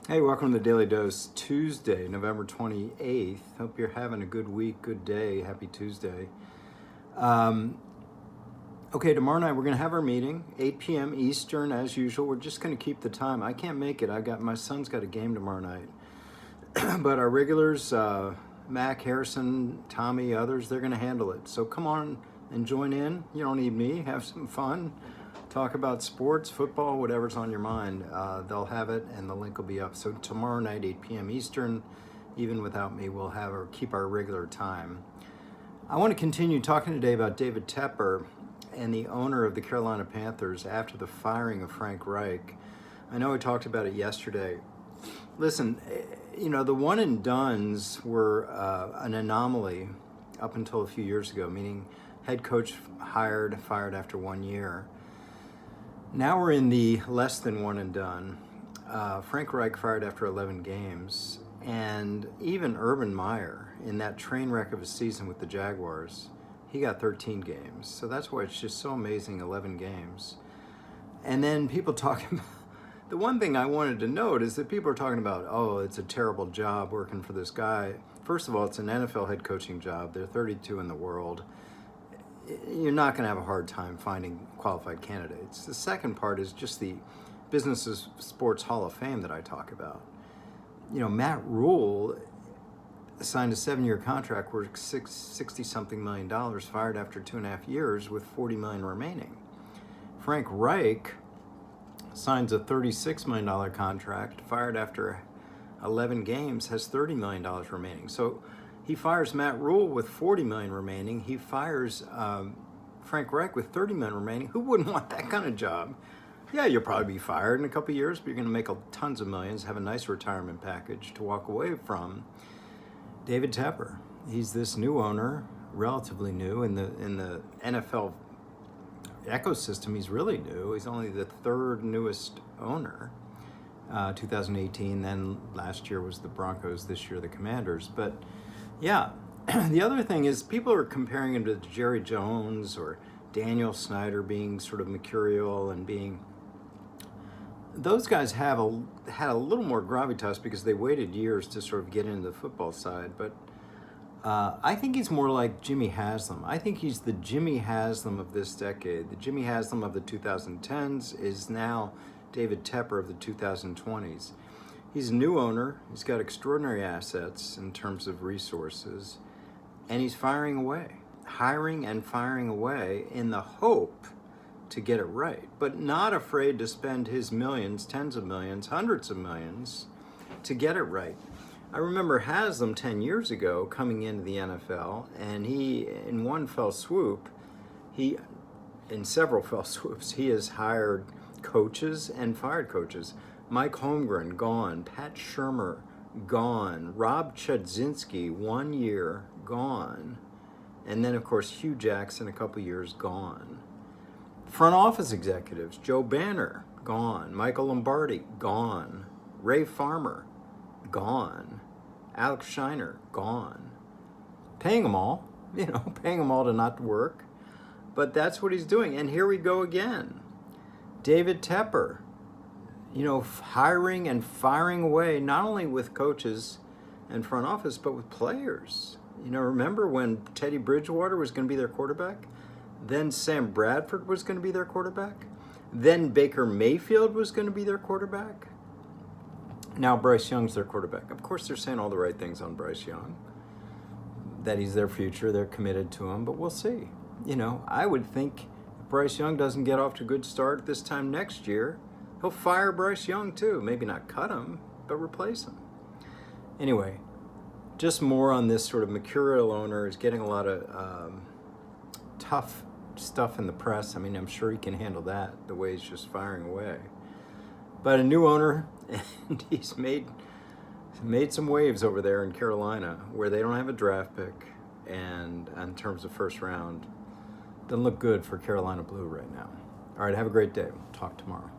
Hey, welcome to the Daily Dose, Tuesday, November 28th. Hope you're having a good week, good day. Happy Tuesday. Okay, tomorrow night we're going to have our meeting, 8 p.m. Eastern, as usual. We're just going to keep the time. I can't make it. My son's got a game tomorrow night. But our regulars, Mac, Harrison, Tommy, others, they're going to handle it. So come on and join in. You don't need me. Have some fun. Talk about sports, football, whatever's on your mind. They'll have it, and the link will be up. So tomorrow night, 8 p.m. Eastern, even without me, we'll have or keep our regular time. I want to continue talking today about David Tepper and the owner of the Carolina Panthers after the firing of Frank Reich. I know I talked about it yesterday. Listen, the one and dones were an anomaly up until a few years ago, meaning head coach hired, fired after 1 year. Now we're in the less than one and done. Frank Reich fired after 11 games, and even Urban Meyer, in that train wreck of a season with the Jaguars, he got 13 games. So that's why it's just so amazing, 11 games. And then people talking about, the one thing I wanted to note is that people are talking about, oh, it's a terrible job working for this guy. First of all, it's an NFL head coaching job. They're 32 in the world. You're not going to have a hard time finding qualified candidates. The second part is just the Business Sports Hall of Fame that I talk about. Matt Rule signed a 7-year contract worth $60-something million, fired after 2.5 years with $40 million remaining. Frank Reich signs a $36 million contract, fired after 11 games, has $30 million remaining. So he fires Matt Rule with $40 million remaining. He fires Frank Reich with $30 million remaining. Who wouldn't want that kind of job? Yeah, you'll probably be fired in a couple of years, but you're going to make tons of millions, have a nice retirement package to walk away from. David Tepper, he's this new owner, relatively new in the NFL ecosystem. He's really new. He's only the third newest owner. 2018, then last year was the Broncos, this year the Commanders. But yeah, the other thing is people are comparing him to Jerry Jones or Daniel Snyder, being sort of mercurial and being... Those guys had a little more gravitas because they waited years to sort of get into the football side. But I think he's more like Jimmy Haslam. I think he's the Jimmy Haslam of this decade. The Jimmy Haslam of the 2010s is now David Tepper of the 2020s. He's a new owner. He's got extraordinary assets in terms of resources, and he's firing away, hiring and firing away in the hope to get it right, but not afraid to spend his millions, tens of millions, hundreds of millions to get it right. I remember Haslam 10 years ago coming into the NFL, and he, in one fell swoop, in several fell swoops, he has hired coaches and fired coaches. Mike Holmgren, gone. Pat Shurmur, gone. Rob Chudzinski, 1 year, gone. And then, of course, Hugh Jackson, a couple years, gone. Front office executives, Joe Banner, gone. Michael Lombardi, gone. Ray Farmer, gone. Alex Shiner, gone. Paying them all, paying them all to not work. But that's what he's doing. And here we go again. David Tepper, hiring and firing away, not only with coaches and front office, but with players. Remember when Teddy Bridgewater was going to be their quarterback? Then Sam Bradford was going to be their quarterback? Then Baker Mayfield was going to be their quarterback? Now Bryce Young's their quarterback. Of course, they're saying all the right things on Bryce Young, that he's their future, they're committed to him, but we'll see. I would think if Bryce Young doesn't get off to a good start this time next year, he'll fire Bryce Young too. Maybe not cut him, but replace him. Anyway, just more on this sort of mercurial owner is getting a lot of tough stuff in the press. I mean, I'm sure he can handle that, the way he's just firing away. But a new owner, and he's made some waves over there in Carolina where they don't have a draft pick, and in terms of first round, doesn't look good for Carolina Blue right now. All right, have a great day. We'll talk tomorrow.